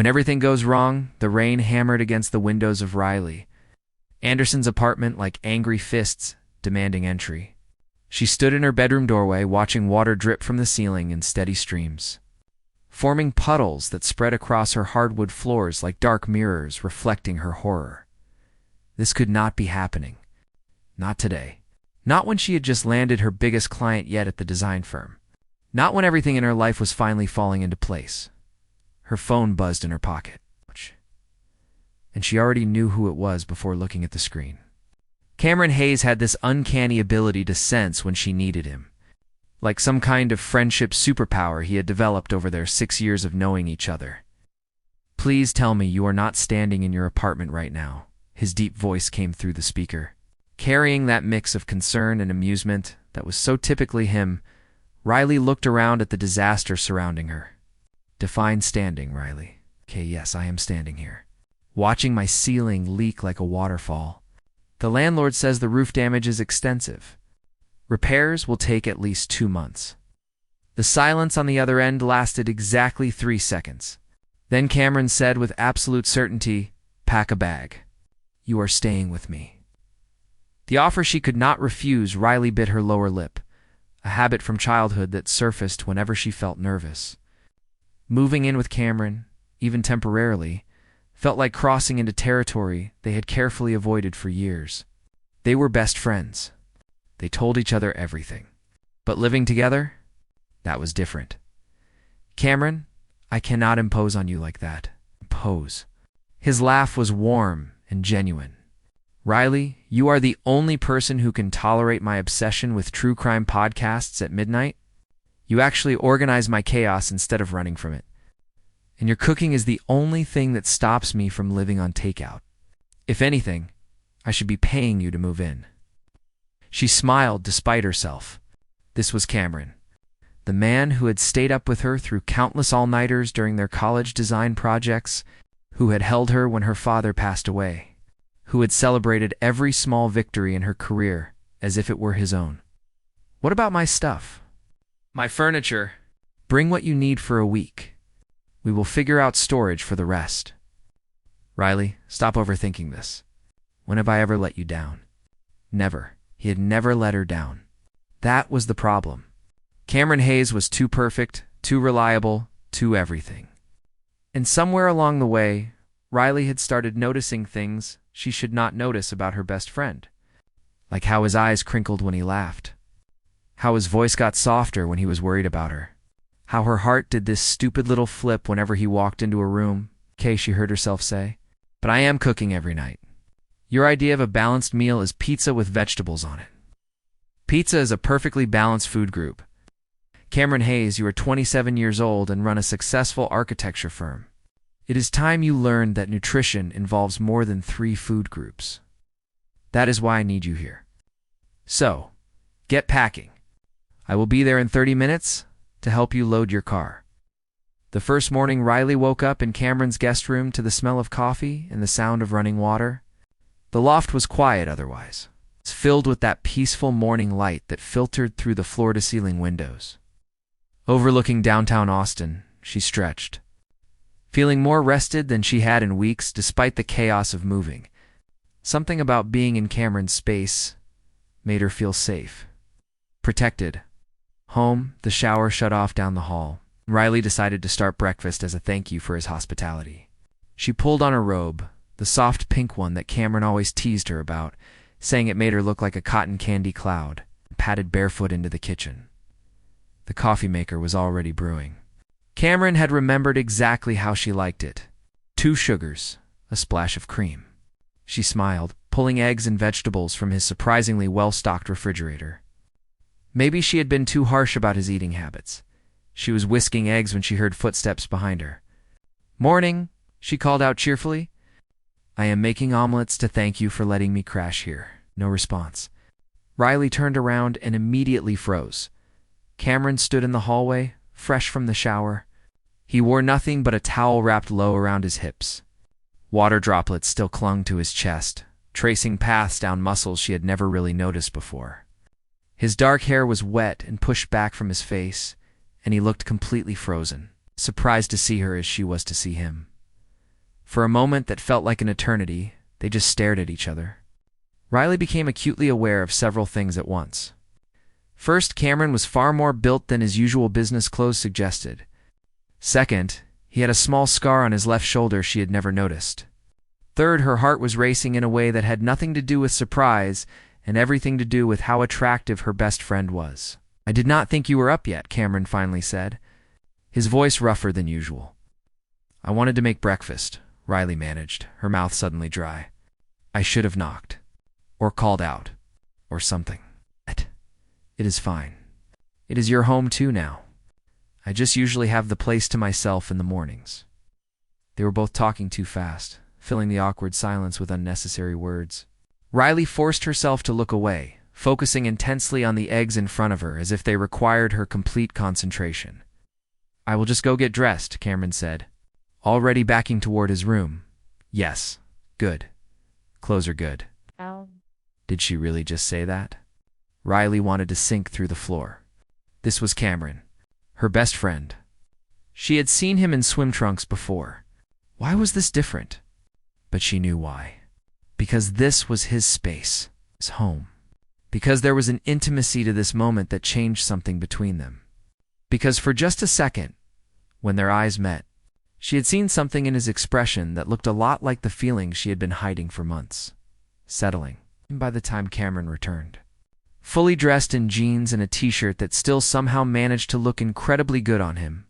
When everything goes wrong, the rain hammered against the windows of Riley Anderson's apartment like angry fists demanding entry. She stood in her bedroom doorway, watching water drip from the ceiling in steady streams, forming puddles that spread across her hardwood floors like dark mirrors reflecting her horror. This could not be happening. Not today. Not when she had just landed her biggest client yet at the design firm. Not when everything in her life was finally falling into place. Her phone buzzed in her pocket, and she already knew who it was before looking at the screen. Cameron Hayes had this uncanny ability to sense when she needed him, like some kind of friendship superpower he had developed over their 6 years of knowing each other. "Please tell me you are not standing in your apartment right now," his deep voice came through the speaker. Carrying that mix of concern and amusement that was so typically him, Riley looked around at the disaster surrounding her. "Define standing, Riley." "Okay, yes, I am standing here, watching my ceiling leak like a waterfall. The landlord says the roof damage is extensive. Repairs will take at least 2 months. The silence on the other end lasted exactly 3 seconds. Then Cameron said with absolute certainty, "Pack a bag. You are staying with me." The offer she could not refuse. Riley bit her lower lip, a habit from childhood that surfaced whenever she felt nervous. Moving in with Cameron, even temporarily, felt like crossing into territory they had carefully avoided for years. They were best friends. They told each other everything. But living together? That was different. "Cameron, I cannot impose on you like that." Impose. His laugh was warm and genuine. "Riley, you are the only person who can tolerate my obsession with true crime podcasts at midnight. You actually organize my chaos instead of running from it. And your cooking is the only thing that stops me from living on takeout. If anything, I should be paying you to move in." She smiled despite herself. This was Cameron, the man who had stayed up with her through countless all-nighters during their college design projects, who had held her when her father passed away, who had celebrated every small victory in her career as if it were his own. "What about my stuff? My furniture? Bring what you need for a week. We will figure out storage for the rest." "Riley, stop overthinking this. When have I ever let you down?" Never. He had never let her down. That was the problem. Cameron Hayes was too perfect, too reliable, too everything. And somewhere along the way, Riley had started noticing things she should not notice about her best friend. Like how his eyes crinkled when he laughed. How his voice got softer when he was worried about her. How her heart did this stupid little flip whenever he walked into a room, "Okay," she heard herself say, "but I am cooking every night. Your idea of a balanced meal is pizza with vegetables on it." Pizza is a perfectly balanced food group. Cameron Hayes, you are 27 years old and run a successful architecture firm. It is time you learned that nutrition involves more than 3 food groups. That is why I need you here. So, get packing. I will be there in 30 minutes to help you load your car. The first morning, Riley woke up in Cameron's guest room to the smell of coffee and the sound of running water. The loft was quiet otherwise. It's filled with that peaceful morning light that filtered through the floor-to-ceiling windows. Overlooking downtown Austin, she stretched, feeling more rested than she had in weeks despite the chaos of moving. Something about being in Cameron's space made her feel safe, protected. Home, the shower shut off down the hall. Riley decided to start breakfast as a thank you for his hospitality. She pulled on her robe, the soft pink one that Cameron always teased her about, saying it made her look like a cotton candy cloud, and padded barefoot into the kitchen. The coffee maker was already brewing. Cameron had remembered exactly how she liked it. 2 sugars, a splash of cream. She smiled, pulling eggs and vegetables from his surprisingly well-stocked refrigerator. Maybe she had been too harsh about his eating habits. She was whisking eggs when she heard footsteps behind her. "Morning," she called out cheerfully. "I am making omelets to thank you for letting me crash here." No response. Riley turned around and immediately froze. Cameron stood in the hallway, fresh from the shower. He wore nothing but a towel wrapped low around his hips. Water droplets still clung to his chest, tracing paths down muscles she had never really noticed before. His dark hair was wet and pushed back from his face, and he looked completely frozen, surprised to see her as she was to see him. For a moment that felt like an eternity, they just stared at each other. Riley became acutely aware of several things at once. First, Cameron was far more built than his usual business clothes suggested. Second, he had a small scar on his left shoulder she had never noticed. Third, her heart was racing in a way that had nothing to do with surprise and everything to do with how attractive her best friend was. "I did not think you were up yet," Cameron finally said, his voice rougher than usual. "I wanted to make breakfast," Riley managed, her mouth suddenly dry. "I should have knocked. Or called out. Or something. It is fine. It is your home too now. I just usually have the place to myself in the mornings." They were both talking too fast, filling the awkward silence with unnecessary words. Riley forced herself to look away, focusing intensely on the eggs in front of her as if they required her complete concentration. "I will just go get dressed," Cameron said, already backing toward his room. "Yes. Good. Clothes are good." Did she really just say that? Riley wanted to sink through the floor. This was Cameron, her best friend. She had seen him in swim trunks before. Why was this different? But she knew why. Because this was his space, his home. Because there was an intimacy to this moment that changed something between them. Because for just a second, when their eyes met, she had seen something in his expression that looked a lot like the feeling she had been hiding for months. Settling. And by the time Cameron returned, fully dressed in jeans and a t-shirt that still somehow managed to look incredibly good on him,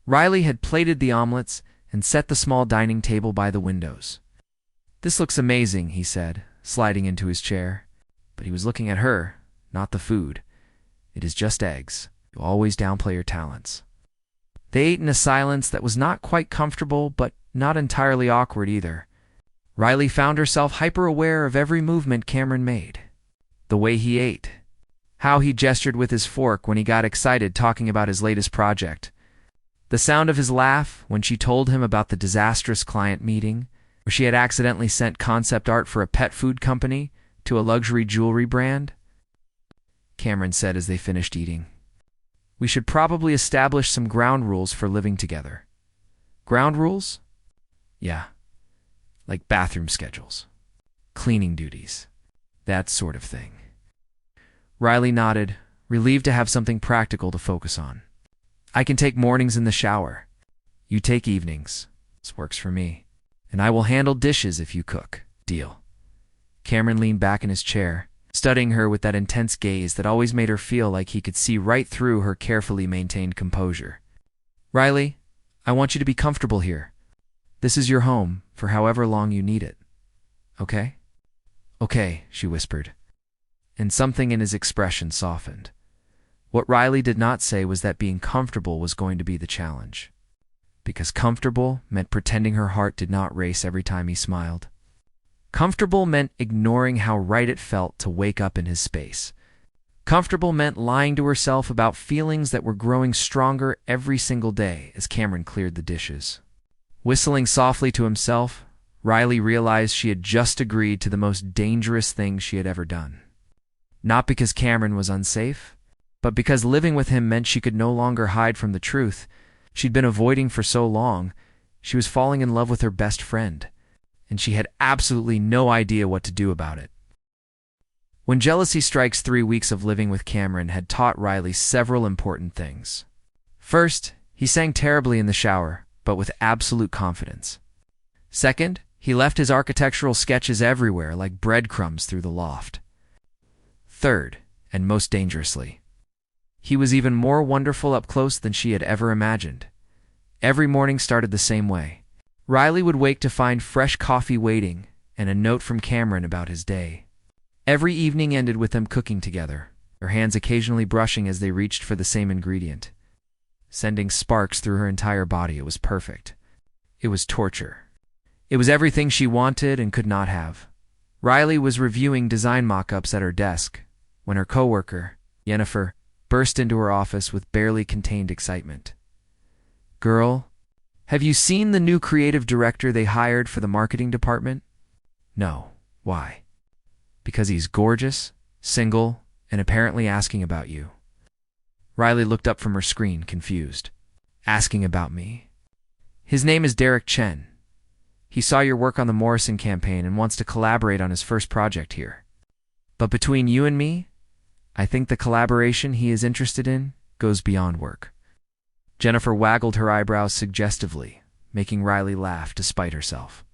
Riley had plated the omelets and set the small dining table by the windows. "This looks amazing," he said, sliding into his chair. But he was looking at her, not the food. "It is just eggs. You always downplay your talents." They ate in a silence that was not quite comfortable, but not entirely awkward either. Riley found herself hyper-aware of every movement Cameron made. The way he ate. How he gestured with his fork when he got excited talking about his latest project. The sound of his laugh when she told him about the disastrous client meeting, where she had accidentally sent concept art for a pet food company to a luxury jewelry brand. Cameron said as they finished eating, "We should probably establish some ground rules for living together." "Ground rules?" "Yeah. Like bathroom schedules, cleaning duties, that sort of thing." Riley nodded, relieved to have something practical to focus on. "I can take mornings in the shower. You take evenings. This works for me. And I will handle dishes if you cook. Deal." Cameron leaned back in his chair, studying her with that intense gaze that always made her feel like he could see right through her carefully maintained composure. "Riley, I want you to be comfortable here. This is your home for however long you need it. Okay?" "Okay," she whispered, and something in his expression softened. What Riley did not say was that being comfortable was going to be the challenge. Because comfortable meant pretending her heart did not race every time he smiled. Comfortable meant ignoring how right it felt to wake up in his space. Comfortable meant lying to herself about feelings that were growing stronger every single day as Cameron cleared the dishes. Whistling softly to himself, Riley realized she had just agreed to the most dangerous thing she had ever done. Not because Cameron was unsafe, but because living with him meant she could no longer hide from the truth she'd been avoiding for so long. She was falling in love with her best friend, and she had absolutely no idea what to do about it. When jealousy strikes, 3 weeks of living with Cameron had taught Riley several important things. First, he sang terribly in the shower, but with absolute confidence. Second, he left his architectural sketches everywhere like breadcrumbs through the loft. Third, and most dangerously, he was even more wonderful up close than she had ever imagined. Every morning started the same way. Riley would wake to find fresh coffee waiting and a note from Cameron about his day. Every evening ended with them cooking together, their hands occasionally brushing as they reached for the same ingredient. Sending sparks through her entire body, it was perfect. It was torture. It was everything she wanted and could not have. Riley was reviewing design mock-ups at her desk when her coworker, Jennifer, burst into her office with barely contained excitement. "Girl, have you seen the new creative director they hired for the marketing department?" "No. Why?" "Because he's gorgeous, single, and apparently asking about you." Riley looked up from her screen, confused. "Asking about me?" "His name is Derek Chen. He saw your work on the Morrison campaign and wants to collaborate on his first project here. But between you and me, I think the collaboration he is interested in goes beyond work." Jennifer waggled her eyebrows suggestively, making Riley laugh despite herself.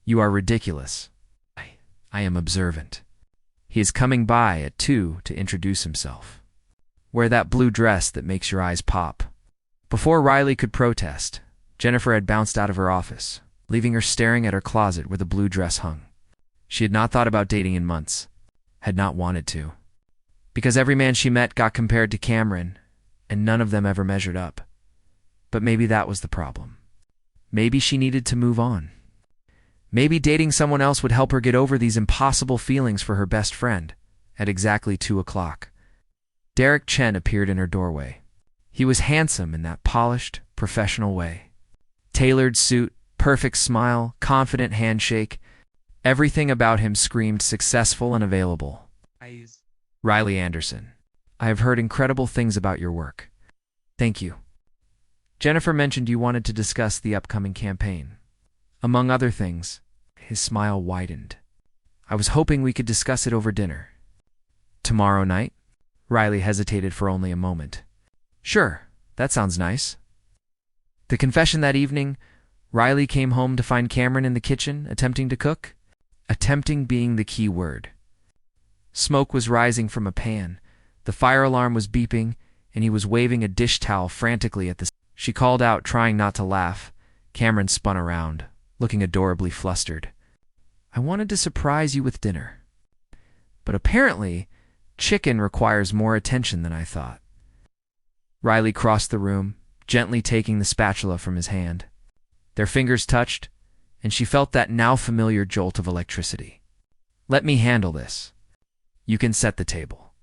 "You are ridiculous. I am observant. He is coming by at 2 to introduce himself. Wear that blue dress that makes your eyes pop." Before Riley could protest, Jennifer had bounced out of her office, leaving her staring at her closet where the blue dress hung. She had not thought about dating in months, had not wanted to. Because every man she met got compared to Cameron, and none of them ever measured up. But maybe that was the problem. Maybe she needed to move on. Maybe dating someone else would help her get over these impossible feelings for her best friend. At exactly 2:00, Derek Chen appeared in her doorway. He was handsome in that polished, professional way. Tailored suit, perfect smile, confident handshake. Everything about him screamed successful and available. "Riley Anderson, I have heard incredible things about your work." "Thank you. Jennifer mentioned you wanted to discuss the upcoming campaign. Among other things," his smile widened, "I was hoping we could discuss it over dinner." "Tomorrow night?" Riley hesitated for only a moment. "Sure, that sounds nice." The confession that evening, Riley came home to find Cameron in the kitchen attempting to cook. Attempting being the key word. Smoke was rising from a pan, the fire alarm was beeping, and he was waving a dish towel frantically at the... She called out, trying not to laugh. Cameron spun around, looking adorably flustered. "I wanted to surprise you with dinner. But apparently, chicken requires more attention than I thought." Riley crossed the room, gently taking the spatula from his hand. Their fingers touched, and she felt that now familiar jolt of electricity. "Let me handle this. You can set the table."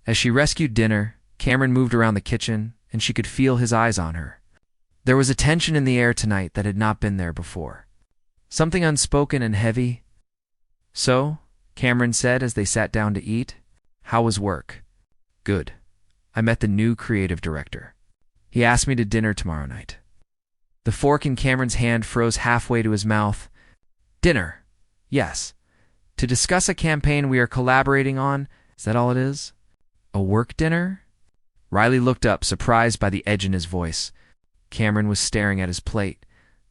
As she rescued dinner, Cameron moved around the kitchen, and she could feel his eyes on her. There was a tension in the air tonight that had not been there before. Something unspoken and heavy. "So," Cameron said as they sat down to eat, "how was work?" "Good. I met the new creative director. He asked me to dinner tomorrow night." The fork in Cameron's hand froze halfway to his mouth. "Dinner? Yes. To discuss a campaign we are collaborating on, is that all it is? A work dinner?" Riley looked up, surprised by the edge in his voice. Cameron was staring at his plate,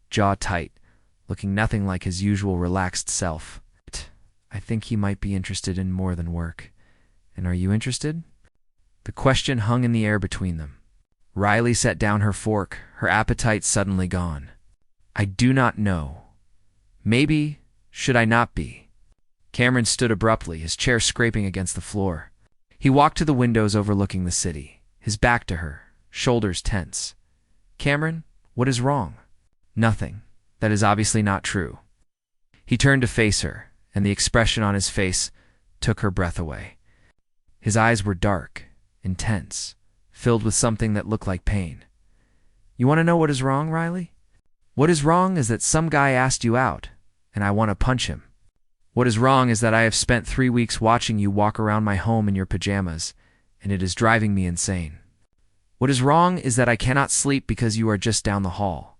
jaw tight, looking nothing like his usual relaxed self. "I think he might be interested in more than work. And are you interested?" The question hung in the air between them. Riley set down her fork, her appetite suddenly gone. "I do not know. Maybe, should I not be?" Cameron stood abruptly, his chair scraping against the floor. He walked to the windows overlooking the city, his back to her, shoulders tense. "Cameron, what is wrong?" "Nothing. That is obviously not true." He turned to face her, and the expression on his face took her breath away. His eyes were dark, intense, filled with something that looked like pain. "You want to know what is wrong, Riley? What is wrong is that some guy asked you out, and I want to punch him. What is wrong is that I have spent 3 weeks watching you walk around my home in your pajamas, and it is driving me insane. What is wrong is that I cannot sleep because you are just down the hall,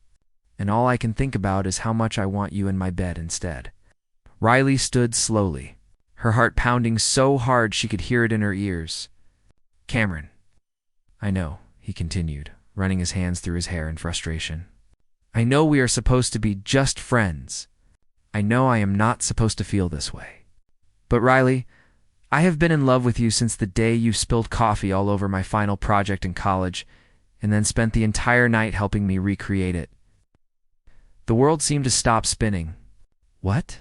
and all I can think about is how much I want you in my bed instead." Riley stood slowly, her heart pounding so hard she could hear it in her ears. "Cameron, I know," he continued, running his hands through his hair in frustration. "I know we are supposed to be just friends. I know I am not supposed to feel this way. But Riley, I have been in love with you since the day you spilled coffee all over my final project in college and then spent the entire night helping me recreate it." The world seemed to stop spinning. "What?"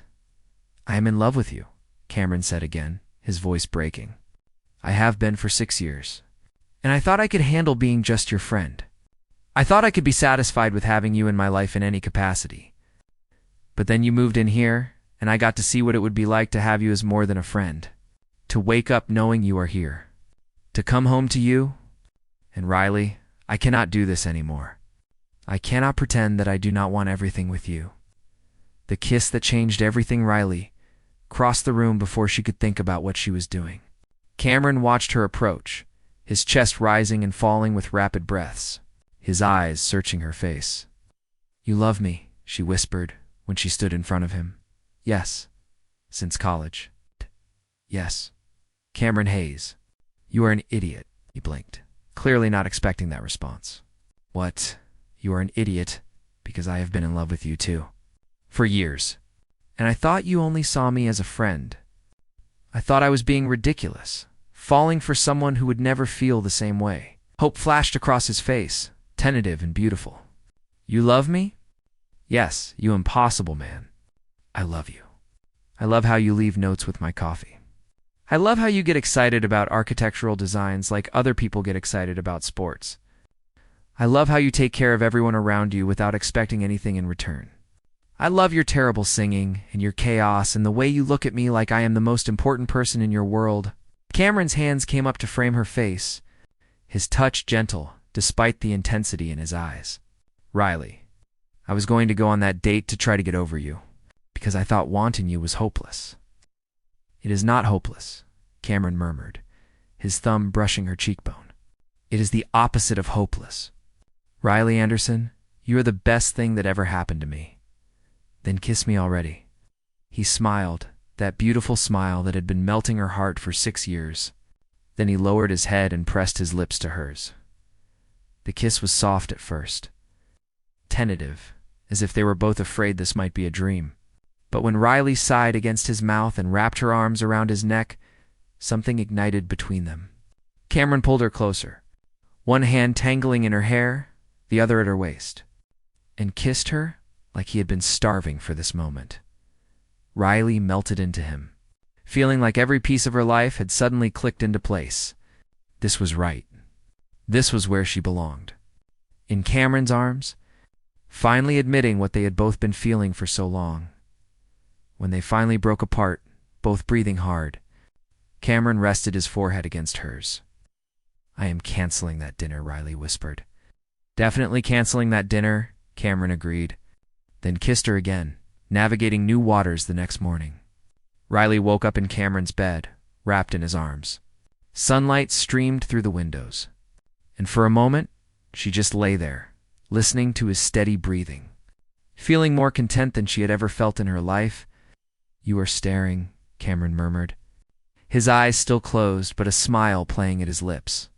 "I am in love with you," Cameron said again, his voice breaking. "I have been for 6 years. And I thought I could handle being just your friend. I thought I could be satisfied with having you in my life in any capacity. But then you moved in here, and I got to see what it would be like to have you as more than a friend. To wake up knowing you are here. To come home to you. And Riley, I cannot do this anymore. I cannot pretend that I do not want everything with you." The kiss that changed everything, Riley, crossed the room before she could think about what she was doing. Cameron watched her approach, his chest rising and falling with rapid breaths, his eyes searching her face. "You love me," she whispered, when she stood in front of him. Yes. Since college. Yes. Cameron Hayes. You are an idiot, he blinked, clearly not expecting that response. What? You are an idiot because I have been in love with you too. For years. And I thought you only saw me as a friend. I thought I was being ridiculous, falling for someone who would never feel the same way. Hope flashed across his face, tentative and beautiful. You love me? Yes, you impossible man. I love you. I love how you leave notes with my coffee. I love how you get excited about architectural designs like other people get excited about sports. I love how you take care of everyone around you without expecting anything in return. I love your terrible singing and your chaos and the way you look at me like I am the most important person in your world. Cameron's hands came up to frame her face, his touch gentle despite the intensity in his eyes. Riley, I was going to go on that date to try to get over you, because I thought wanting you was hopeless. It is not hopeless, Cameron murmured, his thumb brushing her cheekbone. It is the opposite of hopeless. Riley Anderson, you are the best thing that ever happened to me. Then kiss me already. He smiled, that beautiful smile that had been melting her heart for 6 years. Then he lowered his head and pressed his lips to hers. The kiss was soft at first, tentative, as if they were both afraid this might be a dream. But when Riley sighed against his mouth and wrapped her arms around his neck, something ignited between them. Cameron pulled her closer, one hand tangling in her hair, the other at her waist, and kissed her like he had been starving for this moment. Riley melted into him, feeling like every piece of her life had suddenly clicked into place. This was right. This was where she belonged. In Cameron's arms, finally admitting what they had both been feeling for so long. When they finally broke apart, both breathing hard, Cameron rested his forehead against hers. I am canceling that dinner, Riley whispered. Definitely canceling that dinner, Cameron agreed, then kissed her again, navigating new waters the next morning. Riley woke up in Cameron's bed, wrapped in his arms. Sunlight streamed through the windows, and for a moment, she just lay there, listening to his steady breathing, feeling more content than she had ever felt in her life. You are staring, Cameron murmured, his eyes still closed but a smile playing at his lips.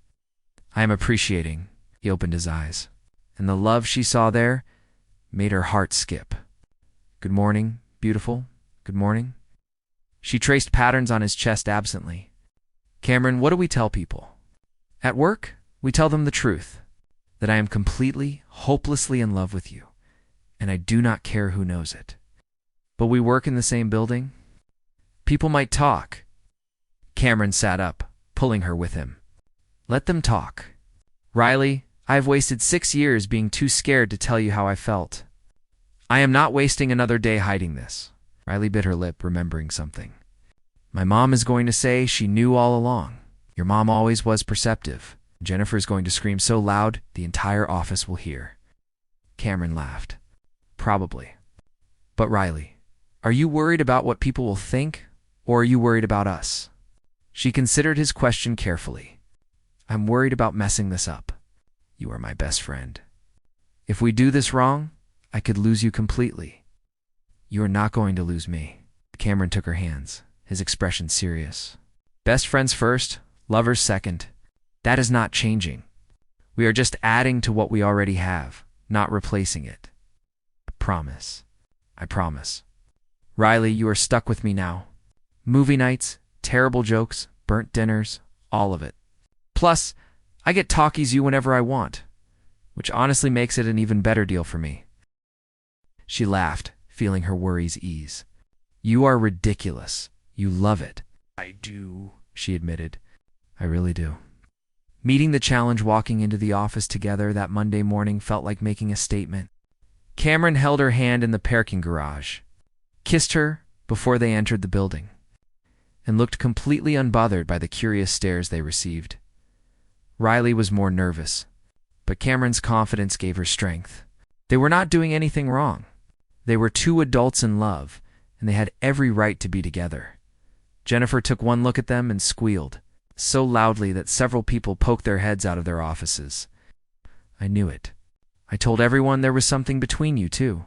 I am appreciating, he opened his eyes, and the love she saw there made her heart skip. Good morning, beautiful, good morning. She traced patterns on his chest absently. Cameron, what do we tell people? At work, we tell them the truth, that I am completely, hopelessly in love with you, and I do not care who knows it. But we work in the same building. People might talk. Cameron sat up, pulling her with him. Let them talk. Riley, I have wasted 6 years being too scared to tell you how I felt. I am not wasting another day hiding this. Riley bit her lip, remembering something. My mom is going to say she knew all along. Your mom always was perceptive. Jennifer is going to scream so loud the entire office will hear. Cameron laughed. Probably. But Riley, are you worried about what people will think, or are you worried about us? She considered his question carefully. I'm worried about messing this up. You are my best friend. If we do this wrong, I could lose you completely. You are not going to lose me. Cameron took her hands, his expression serious. Best friends first, lovers second. That is not changing. We are just adding to what we already have, not replacing it. I promise. I promise. Riley, you are stuck with me now. Movie nights, terrible jokes, burnt dinners, all of it. Plus, I get talkies you whenever I want, which honestly makes it an even better deal for me. She laughed, feeling her worries ease. You are ridiculous. You love it. I do, she admitted. I really do. Meeting the challenge walking into the office together that Monday morning felt like making a statement. Cameron held her hand in the parking garage, kissed her before they entered the building, and looked completely unbothered by the curious stares they received. Riley was more nervous, but Cameron's confidence gave her strength. They were not doing anything wrong. They were two adults in love, and they had every right to be together. Jennifer took one look at them and squealed, so loudly that several people poked their heads out of their offices. I knew it. I told everyone there was something between you, too.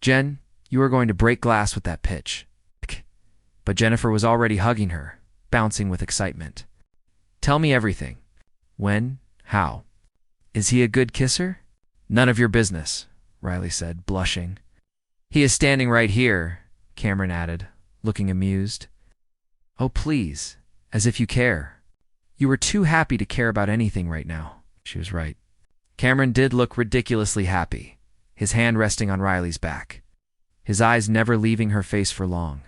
Jen, You are going to break glass with that pitch. But Jennifer was already hugging her, bouncing with excitement. Tell me everything. When? How? Is he a good kisser? None of your business, Riley said, blushing. He is standing right here, Cameron added, looking amused. Oh, please, as if you care. You were too happy to care about anything right now. She was right. Cameron did look ridiculously happy, his hand resting on Riley's back, his eyes never leaving her face for long.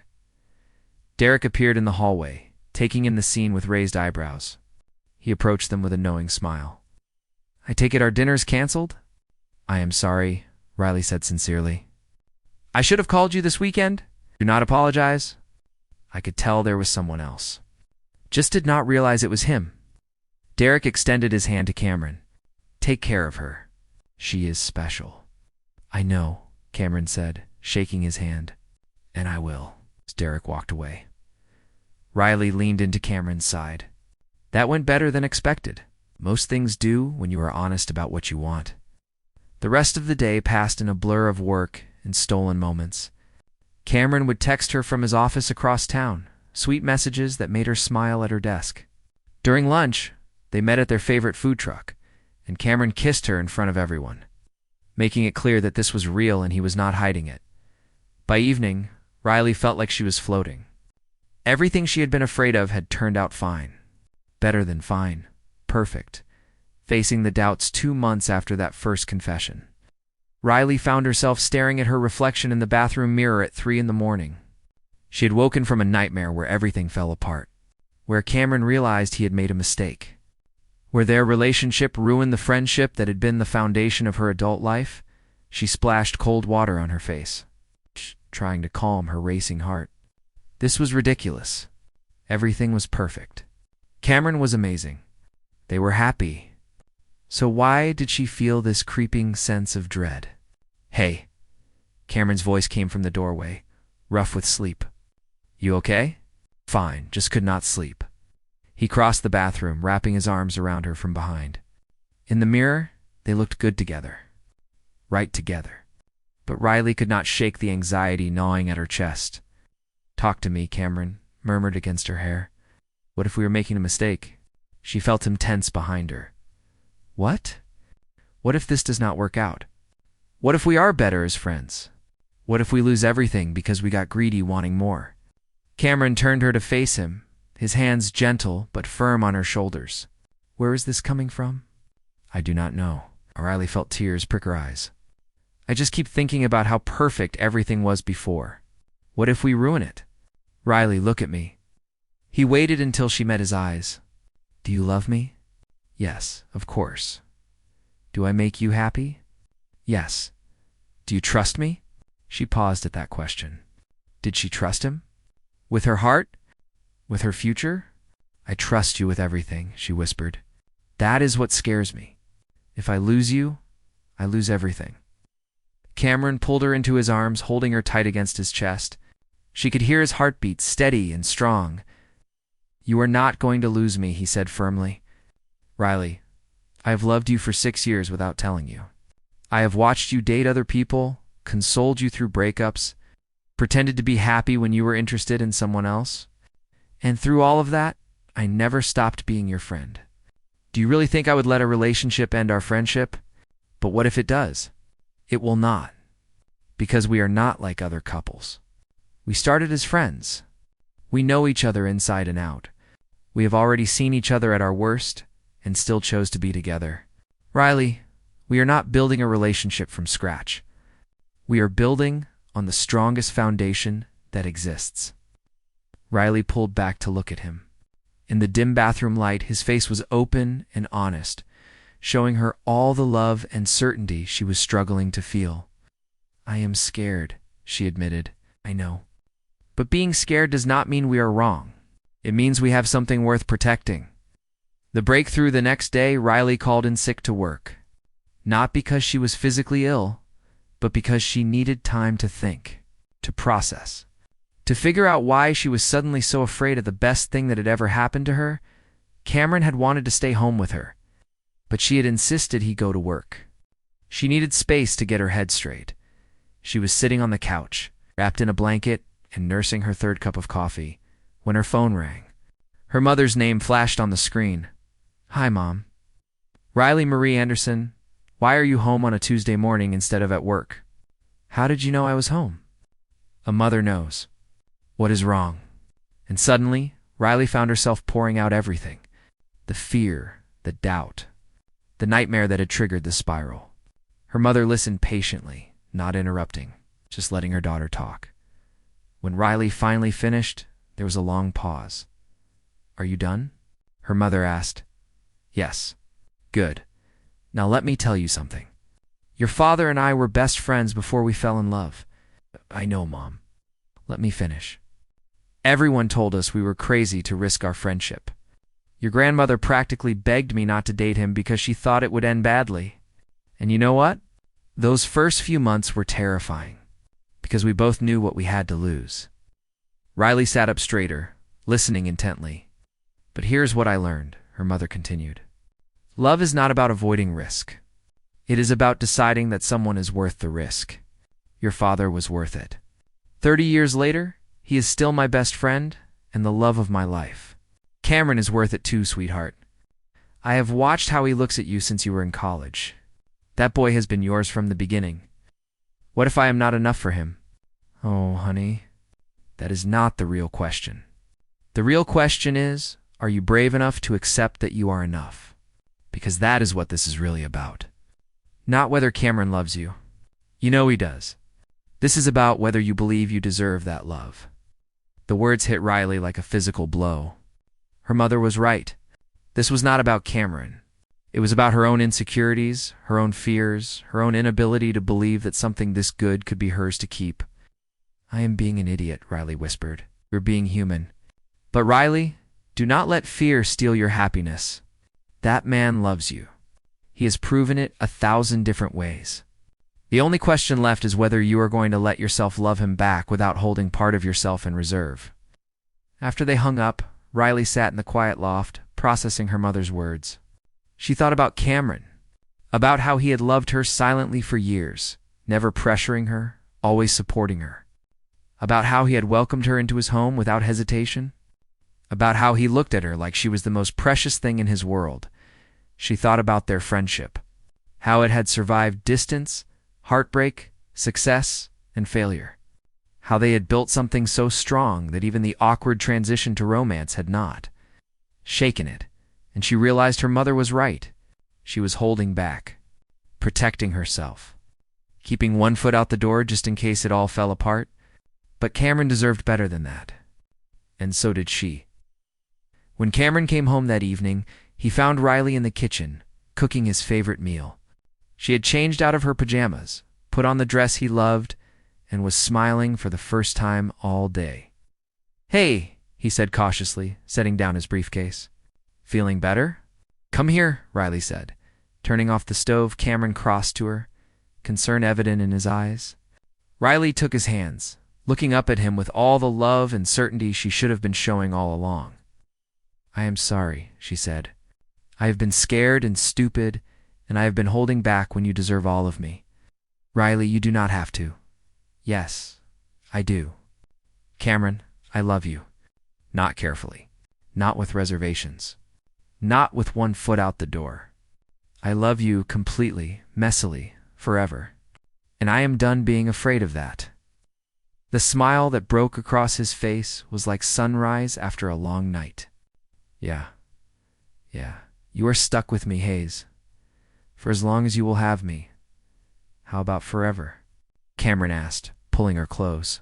Derek appeared in the hallway, taking in the scene with raised eyebrows. He approached them with a knowing smile. I take it our dinner's canceled? I am sorry, Riley said sincerely. I should have called you this weekend. Do not apologize. I could tell there was someone else. Just did not realize it was him. Derek extended his hand to Cameron. Take care of her. She is special. I know, Cameron said, shaking his hand. And I will. Derek walked away. Riley leaned into Cameron's side. That went better than expected. Most things do when you are honest about what you want. The rest of the day passed in a blur of work and stolen moments. Cameron would text her from his office across town, sweet messages that made her smile at her desk. During lunch, they met at their favorite food truck, and Cameron kissed her in front of everyone, making it clear that this was real and he was not hiding it. By evening, Riley felt like she was floating. Everything she had been afraid of had turned out fine. Better than fine. Perfect. Facing the doubts 2 months after that first confession. Riley found herself staring at her reflection in the bathroom mirror at 3 a.m. She had woken from a nightmare where everything fell apart, where Cameron realized he had made a mistake, where their relationship ruined the friendship that had been the foundation of her adult life. She splashed cold water on her face, trying to calm her racing heart. This was ridiculous. Everything was perfect. Cameron was amazing. They were happy. So why did she feel this creeping sense of dread? Hey. Cameron's voice came from the doorway, rough with sleep. You okay? Fine, just could not sleep. He crossed the bathroom, wrapping his arms around her from behind. In the mirror, they looked good together. Right together. But Riley could not shake the anxiety gnawing at her chest. Talk to me, Cameron murmured against her hair. What if we were making a mistake? She felt him tense behind her. What? What if this does not work out? What if we are better as friends? What if we lose everything because we got greedy wanting more? Cameron turned her to face him, his hands gentle but firm on her shoulders. Where is this coming from? I do not know. Riley felt tears prick her eyes. I just keep thinking about how perfect everything was before. What if we ruin it? Riley, look at me. He waited until she met his eyes. Do you love me? Yes, of course. Do I make you happy? Yes. Do you trust me? She paused at that question. Did she trust him? With her heart? With her future? I trust you with everything, she whispered. That is what scares me. If I lose you, I lose everything. Cameron pulled her into his arms, holding her tight against his chest. She could hear his heartbeat, steady and strong. You are not going to lose me, he said firmly. Riley, I have loved you for 6 years without telling you. I have watched you date other people, consoled you through breakups, pretended to be happy when you were interested in someone else. And through all of that, I never stopped being your friend. Do you really think I would let a relationship end our friendship? But what if it does? It will not, because we are not like other couples. We started as friends. We know each other inside and out. We have already seen each other at our worst and still chose to be together. Riley, we are not building a relationship from scratch. We are building on the strongest foundation that exists. Riley pulled back to look at him. In the dim bathroom light, his face was open and honest, showing her all the love and certainty she was struggling to feel. I am scared, she admitted. I know. But being scared does not mean we are wrong. It means we have something worth protecting. The breakthrough the next day, Riley called in sick to work. Not because she was physically ill, but because she needed time to think, to process, to figure out why she was suddenly so afraid of the best thing that had ever happened to her. Cameron had wanted to stay home with her, but she had insisted he go to work. She needed space to get her head straight. She was sitting on the couch, wrapped in a blanket and nursing her third cup of coffee, when her phone rang. Her mother's name flashed on the screen. "Hi, Mom. Riley Marie Anderson. Why are you home on a Tuesday morning instead of at work?" "How did you know I was home?" A mother knows. What is wrong? And suddenly, Riley found herself pouring out everything. The fear, the doubt, the nightmare that had triggered the spiral. Her mother listened patiently, not interrupting, just letting her daughter talk. When Riley finally finished, there was a long pause. "Are you done?" her mother asked. "Yes." "Good. Now let me tell you something. Your father and I were best friends before we fell in love." "I know, Mom." "Let me finish. Everyone told us we were crazy to risk our friendship. Your grandmother practically begged me not to date him because she thought it would end badly. And you know what? Those first few months were terrifying, because we both knew what we had to lose." Riley sat up straighter, listening intently. "But here's what I learned," her mother continued. "Love is not about avoiding risk. It is about deciding that someone is worth the risk. Your father was worth it. 30 years later, he is still my best friend and the love of my life. Cameron is worth it too, sweetheart. I have watched how he looks at you since you were in college. That boy has been yours from the beginning. What if I am not enough for him?" "Oh, honey, that is not the real question. The real question is, are you brave enough to accept that you are enough? Because that is what this is really about. Not whether Cameron loves you. You know he does. This is about whether you believe you deserve that love." The words hit Riley like a physical blow. Her mother was right. This was not about Cameron. It was about her own insecurities, her own fears, her own inability to believe that something this good could be hers to keep. "I am being an idiot," Riley whispered. "You're being human." "But Riley, do not let fear steal your happiness. That man loves you. He has proven it 1,000 different ways. The only question left is whether you are going to let yourself love him back without holding part of yourself in reserve." After they hung up, Riley sat in the quiet loft, processing her mother's words. She thought about Cameron, about how he had loved her silently for years, never pressuring her, always supporting her. About how he had welcomed her into his home without hesitation. About how he looked at her like she was the most precious thing in his world. She thought about their friendship, how it had survived distance, heartbreak, success, and failure. How they had built something so strong that even the awkward transition to romance had not shaken it. And she realized her mother was right. She was holding back, protecting herself, keeping one foot out the door just in case it all fell apart. But Cameron deserved better than that. And so did she. When Cameron came home that evening, he found Riley in the kitchen, cooking his favorite meal. She had changed out of her pajamas, put on the dress he loved, and was smiling for the first time all day. "Hey," he said cautiously, setting down his briefcase. "Feeling better?" "Come here," Riley said. Turning off the stove, Cameron crossed to her, concern evident in his eyes. Riley took his hands, looking up at him with all the love and certainty she should have been showing all along. "I am sorry," she said. "I have been scared and stupid, and I have been holding back when you deserve all of me. Riley, you do not have to." "Yes, I do. Cameron, I love you. Not carefully. Not with reservations. Not with one foot out the door. I love you completely, messily, forever. And I am done being afraid of that." The smile that broke across his face was like sunrise after a long night. Yeah, you are stuck with me, Hayes. For as long as you will have me. How about forever?" Cameron asked, pulling her close.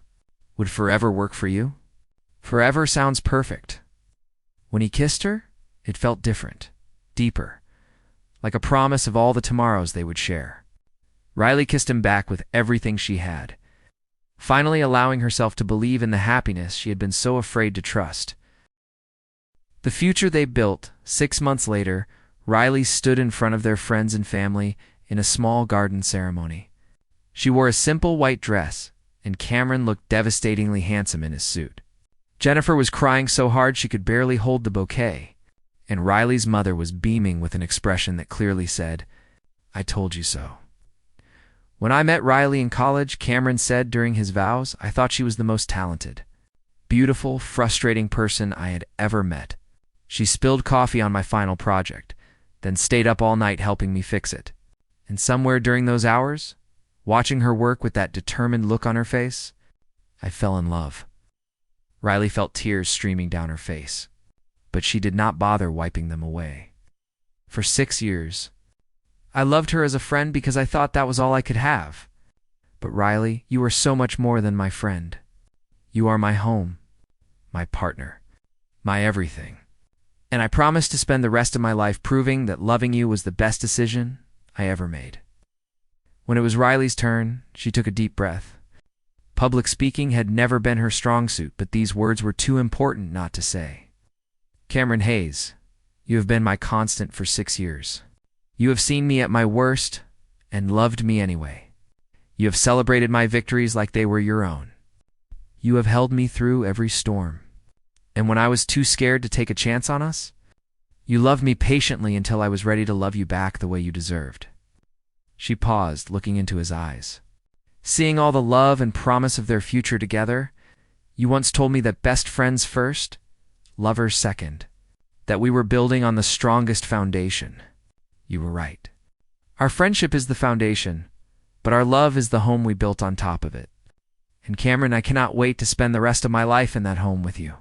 "Would forever work for you?" "Forever sounds perfect." When he kissed her, it felt different, deeper, like a promise of all the tomorrows they would share. Riley kissed him back with everything she had, finally allowing herself to believe in the happiness she had been so afraid to trust. The future they built, 6 months later, Riley stood in front of their friends and family in a small garden ceremony. She wore a simple white dress, and Cameron looked devastatingly handsome in his suit. Jennifer was crying so hard she could barely hold the bouquet, and Riley's mother was beaming with an expression that clearly said, "I told you so." When I met Riley in college, Cameron said during his vows, I thought she was the most talented, beautiful, frustrating person I had ever met. She spilled coffee on my final project, then stayed up all night helping me fix it. And somewhere during those hours, watching her work with that determined look on her face, I fell in love. Riley felt tears streaming down her face, but she did not bother wiping them away. For 6 years, I loved her as a friend because I thought that was all I could have. But Riley, you are so much more than my friend. You are my home, my partner, my everything. And I promise to spend the rest of my life proving that loving you was the best decision I ever made. When it was Riley's turn, she took a deep breath. Public speaking had never been her strong suit, but these words were too important not to say. Cameron Hayes, you have been my constant for 6 years. You have seen me at my worst and loved me anyway. You have celebrated my victories like they were your own. You have held me through every storm. And when I was too scared to take a chance on us, you loved me patiently until I was ready to love you back the way you deserved. She paused, looking into his eyes. Seeing all the love and promise of their future together, you once told me that best friends first, lovers second, that we were building on the strongest foundation. You were right. Our friendship is the foundation, but our love is the home we built on top of it. And Cameron, I cannot wait to spend the rest of my life in that home with you.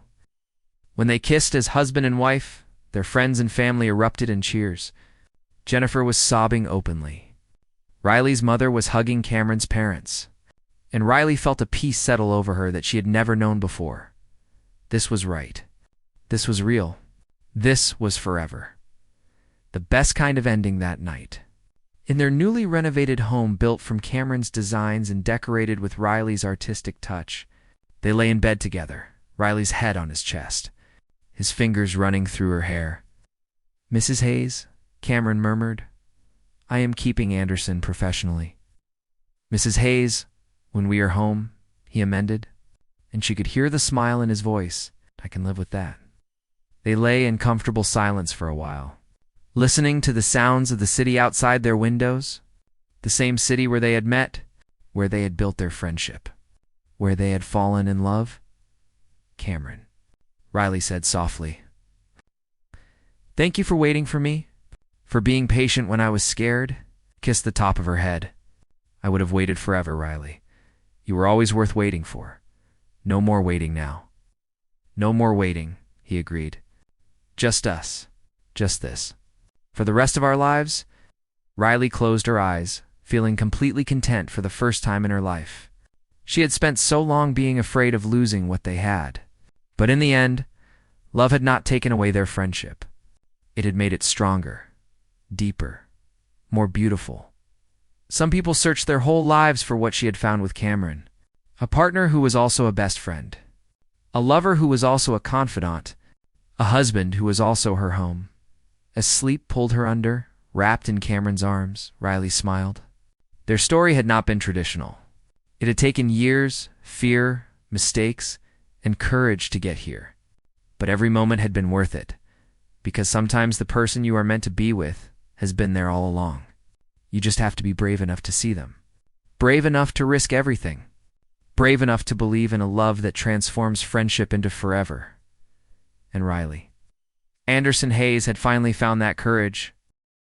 When they kissed as husband and wife, their friends and family erupted in cheers. Jennifer was sobbing openly. Riley's mother was hugging Cameron's parents, and Riley felt a peace settle over her that she had never known before. This was right. This was real. This was forever. The best kind of ending that night. In their newly renovated home built from Cameron's designs and decorated with Riley's artistic touch, they lay in bed together, Riley's head on his chest, his fingers running through her hair. Mrs. Hayes, Cameron murmured, I am keeping Anderson professionally. Mrs. Hayes, when we are home, he amended, and she could hear the smile in his voice. I can live with that. They lay in comfortable silence for a while, listening to the sounds of the city outside their windows, the same city where they had met, where they had built their friendship, where they had fallen in love. Cameron, Riley said softly, thank you for waiting for me, for being patient when I was scared. Kissed the top of her head. I would have waited forever, Riley. You were always worth waiting for. No more waiting now. No more waiting, he agreed. Just us. Just this. For the rest of our lives, Riley closed her eyes, feeling completely content for the first time in her life. She had spent so long being afraid of losing what they had. But in the end, love had not taken away their friendship. It had made it stronger, deeper, more beautiful. Some people searched their whole lives for what she had found with Cameron. A partner who was also a best friend. A lover who was also a confidant. A husband who was also her home. As sleep pulled her under, wrapped in Cameron's arms, Riley smiled. Their story had not been traditional. It had taken years, fear, mistakes, and courage to get here. But every moment had been worth it, because sometimes the person you are meant to be with has been there all along. You just have to be brave enough to see them. Brave enough to risk everything. Brave enough to believe in a love that transforms friendship into forever. And Riley. Anderson Hayes had finally found that courage.